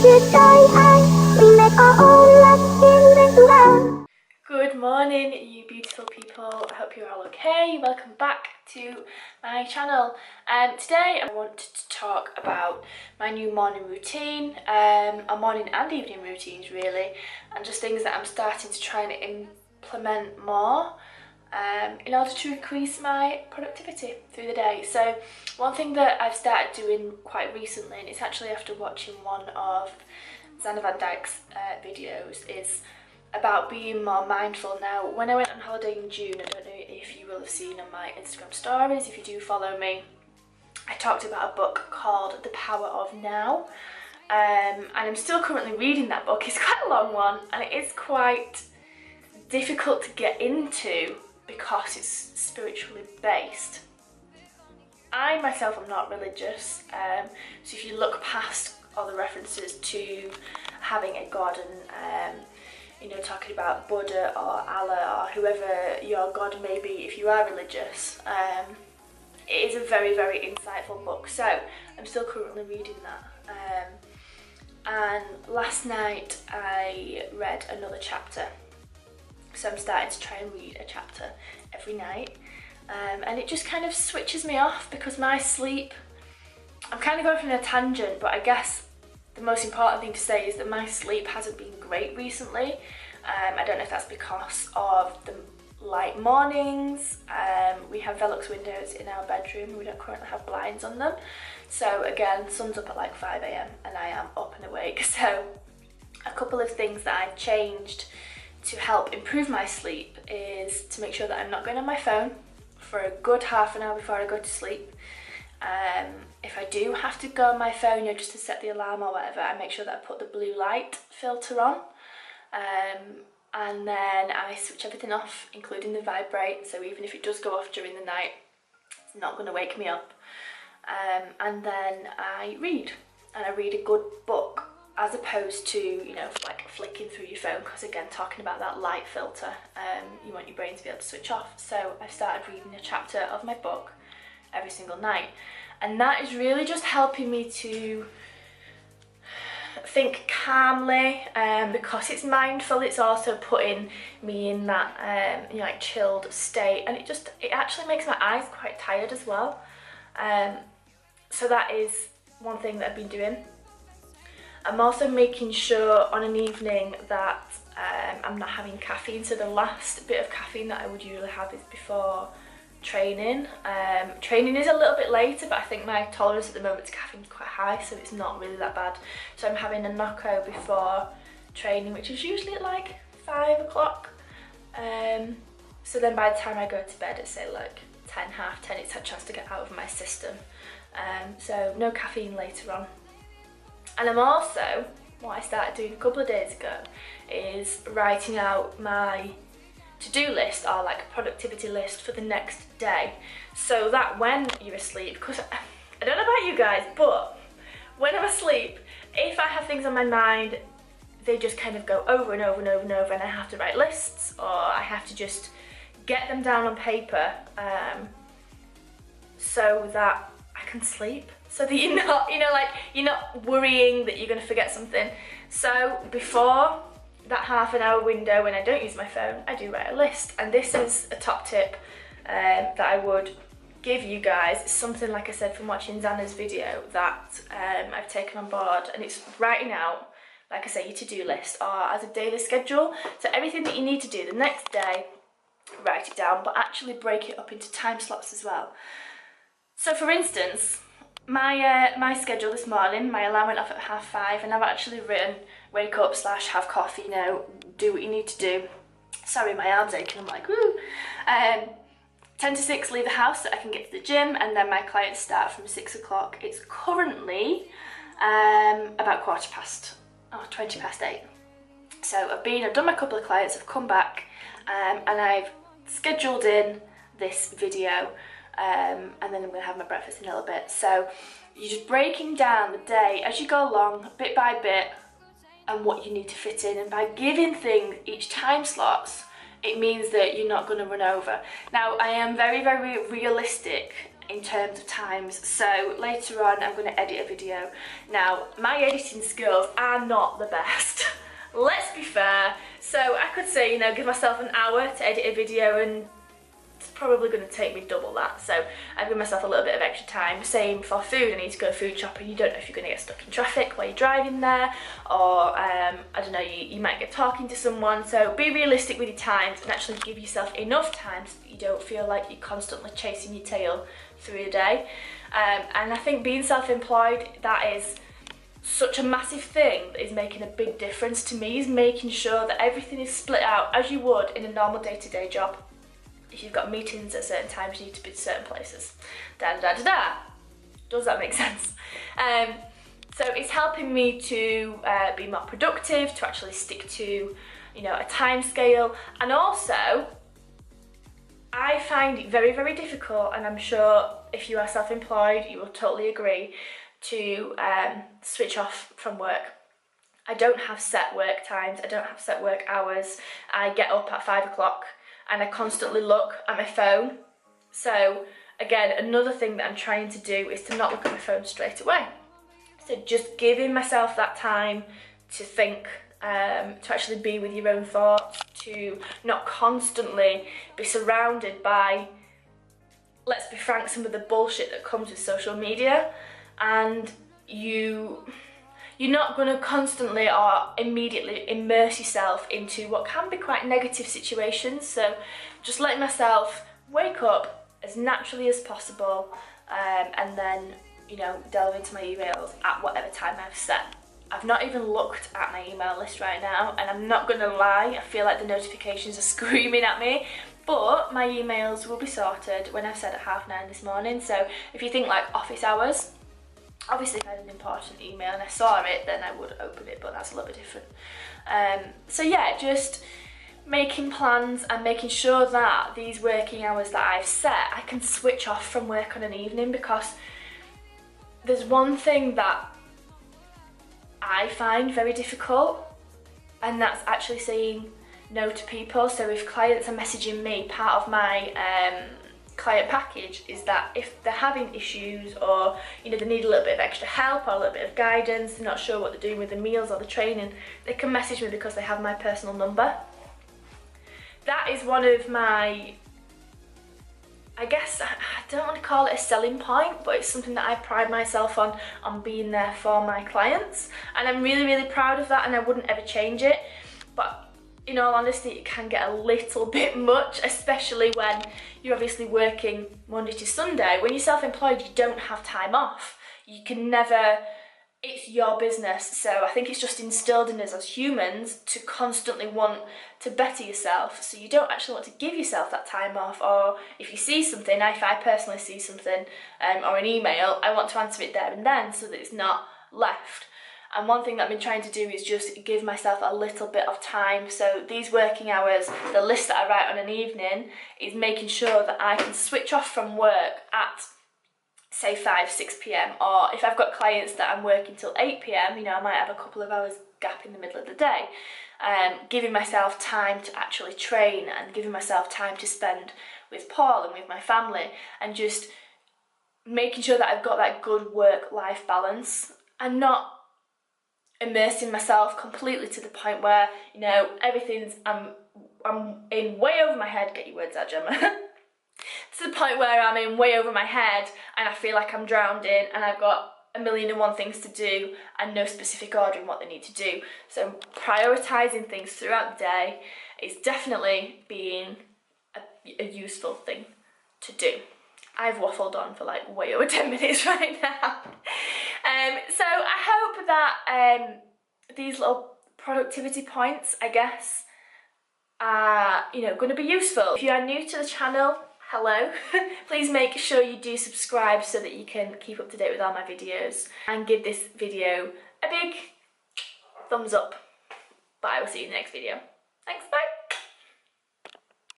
Good morning, you beautiful people. I hope you're all okay. Welcome back to my channel. Today I want to talk about my new morning routine, our morning and evening routines really, and just things that I'm starting to try and implement more in order to increase my productivity through the day. So one thing that I've started doing quite recently, and it's actually after watching one of Zanna Van Dijk's videos, is about being more mindful. Now, when I went on holiday in June, I don't know if you will have seen on my Instagram stories, if you do follow me, I talked about a book called The Power of Now, and I'm still currently reading that book. It's quite a long one and it is quite difficult to get into because it's spiritually based. I myself am not religious, so if you look past all the references to having a god and you know, talking about Buddha or Allah or whoever your god may be, if you are religious, it is a very, very insightful book. So I'm still currently reading that. And last night I read another chapter. So I'm starting to try and read a chapter every night. And it just kind of switches me off because my sleep, I'm kind of going from a tangent, but I guess the most important thing to say is that my sleep hasn't been great recently. I don't know if that's because of the light mornings. We have Velux windows in our bedroom. We don't currently have blinds on them. So again, sun's up at like 5 AM and I am up and awake. So a couple of things that I've changed to help improve my sleep is to make sure that I'm not going on my phone for a good half an hour before I go to sleep. If I do have to go on my phone, you know, just to set the alarm or whatever, I make sure that I put the blue light filter on, and then I switch everything off, including the vibrate, so even if it does go off during the night, it's not going to wake me up. And then I read, and I read a good book as opposed to, you know, like flicking through your phone, because again, talking about that light filter, you want your brain to be able to switch off. So I've started reading a chapter of my book every single night, and that is really just helping me to think calmly, because it's mindful. It's also putting me in that you know, like chilled state, and it actually makes my eyes quite tired as well. So that is one thing that I've been doing. I'm also making sure on an evening that I'm not having caffeine. So the last bit of caffeine that I would usually have is before training. Training is a little bit later, but I think my tolerance at the moment to caffeine is quite high, so it's not really that bad. So I'm having a Nocco before training, which is usually at like 5 o'clock. So then by the time I go to bed at say like 10, half 10, it's had a chance to get out of my system. So no caffeine later on. And I'm also, what I started doing a couple of days ago is writing out my to-do list, or like a productivity list for the next day, so that when you're asleep, because I don't know about you guys, but when I'm asleep, if I have things on my mind, they just kind of go over and over and over and over, and I have to write lists, or I have to just get them down on paper, so that I can sleep, so that you're not, you know, like you're not worrying that you're going to forget something. So before that half an hour window when I don't use my phone, I do write a list, and this is a top tip that I would give you guys. It's something, like I said, from watching Zanna's video that I've taken on board, and it's writing out, like I say, your to-do list or as a daily schedule. So everything that you need to do the next day, write it down, but actually break it up into time slots as well. So for instance, my schedule this morning, my alarm went off at 5:30, and I've actually written wake up / have coffee, you know, do what you need to do. Sorry, my arm's aching, I'm like, woo. 10 to 6, leave the house so I can get to the gym, and then my clients start from 6 o'clock. It's currently about 20 past 8. So I've done my couple of clients, I've come back, and I've scheduled in this video. And then I'm going to have my breakfast in a little bit. So you're just breaking down the day as you go along, bit by bit, and what you need to fit in. And by giving things each time slots, it means that you're not going to run over. Now, I am very, very realistic in terms of times. So later on I'm going to edit a video. Now my editing skills are not the best. Let's be fair. So I could say, you know, give myself an hour to edit a video, and it's probably going to take me double that. So I give myself a little bit of extra time. Same for food. I need to go food shopping. You don't know if you're going to get stuck in traffic while you're driving there, or I don't know, you might get talking to someone. So be realistic with your times and actually give yourself enough time so that you don't feel like you're constantly chasing your tail through the day. And I think being self-employed, that is such a massive thing that is making a big difference to me, is making sure that everything is split out as you would in a normal day-to-day job. If you've got meetings at certain times, you need to be at certain places. Da da da da. Does that make sense? So it's helping me to be more productive, to actually stick to, you know, a time scale. And also, I find it very, very difficult, and I'm sure if you are self-employed, you will totally agree, to switch off from work. I don't have set work times, I don't have set work hours. I get up at 5 o'clock and I constantly look at my phone. So again, another thing that I'm trying to do is to not look at my phone straight away. So just giving myself that time to think, to actually be with your own thoughts, to not constantly be surrounded by, let's be frank, some of the bullshit that comes with social media. And you're not going to constantly or immediately immerse yourself into what can be quite negative situations. So just letting myself wake up as naturally as possible, and then, you know, delve into my emails at whatever time I've set. I've not even looked at my email list right now, and I'm not going to lie, I feel like the notifications are screaming at me. But my emails will be sorted when I've said at 9:30 this morning. So if you think like office hours, obviously if I had an important email and I saw it, then I would open it, but that's a little bit different. So yeah, just making plans and making sure that these working hours that I've set, I can switch off from work on an evening, because there's one thing that I find very difficult, and that's actually saying no to people. So if clients are messaging me, part of my client package is that if they're having issues, or, you know, they need a little bit of extra help or a little bit of guidance, they're not sure what they're doing with the meals or the training, they can message me because they have my personal number. That is one of my, I guess, I don't want to call it a selling point, but it's something that I pride myself on being there for my clients, and I'm really, really proud of that, and I wouldn't ever change it. But in all honesty, it can get a little bit much, especially when you're obviously working Monday to Sunday. When you're self-employed, you don't have time off. You can never, it's your business. So I think it's just instilled in us as humans to constantly want to better yourself. So you don't actually want to give yourself that time off. Or if you see something, if I personally see something or an email, I want to answer it there and then so that it's not left. And one thing that I've been trying to do is just give myself a little bit of time. So these working hours, the list that I write on an evening, is making sure that I can switch off from work at, say, 5, 6 p.m. Or if I've got clients that I'm working till 8 p.m, you know, I might have a couple of hours gap in the middle of the day. Giving myself time to actually train, and giving myself time to spend with Paul and with my family, and just making sure that I've got that good work-life balance, and not immersing myself completely to the point where, you know, everything's, I'm in way over my head, get your words out, Gemma, to the point where I'm in way over my head and I feel like I'm drowned in, and I've got a million and one things to do and no specific order in what they need to do. So prioritising things throughout the day is definitely being a useful thing to do. I've waffled on for like way over 10 minutes right now. So I hope that these little productivity points, I guess, are, you know, going to be useful. If you are new to the channel, hello. Please make sure you do subscribe so that you can keep up to date with all my videos, and give this video a big thumbs up. But I will see you in the next video.